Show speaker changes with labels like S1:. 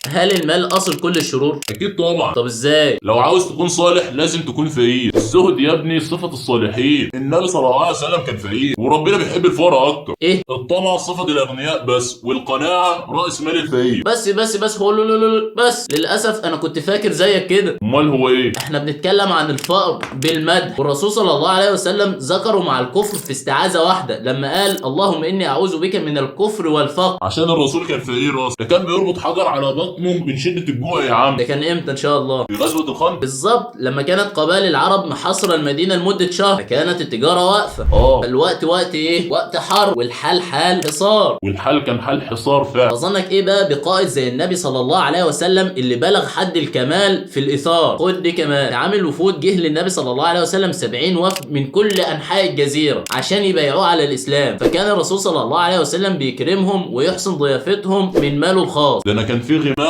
S1: هل المال اصل كل الشرور؟
S2: اكيد طبعا.
S1: طب ازاي؟
S2: لو عاوز تكون صالح لازم تكون فقير. الزهد يا ابني صفة الصالحين. النبي صلى الله عليه وسلم كان فقير وربنا بيحب الفقراء اكتر.
S1: ايه؟
S2: الطمع صفة الاغنياء بس، والقناعة رأس مال الفقير.
S1: بس هو بس للاسف انا كنت فاكر زيك كده.
S2: امال هو ايه؟
S1: احنا بنتكلم عن الفقر بالمدح، والرسول صلى الله عليه وسلم ذكره مع الكفر في استعاذة واحدة لما قال اللهم اني اعوذ بك من الكفر والفقر.
S2: عشان الرسول كان فقير اصلا، ده كان بيربط حجر على بطنه من شدة الجوع يا عم.
S1: ده كان امتى ان شاء الله؟
S2: في غزوة الخندق.
S1: بالظبط، لما كانت قبائل العرب محاصرة المدينة لمدة شهر، فكانت التجارة واقفة. الوقت وقت ايه؟ وقت حرب، والحال حال حصار.
S2: والحال كان حال حصار فعلا.
S1: اظنك ايه بقى بقائد زي النبي صلى الله عليه وسلم اللي بلغ حد الكمال في الايثار؟ خد دي كمان، عامل وفود جه للنبي صلى الله عليه وسلم 70 وفد من كل انحاء الجزيرة عشان يبايعوه على الاسلام، فكان الرسول صلى الله عليه وسلم بيكرمهم ويحسن ضيافتهم من ماله الخاص.
S2: ده انا كان في غماء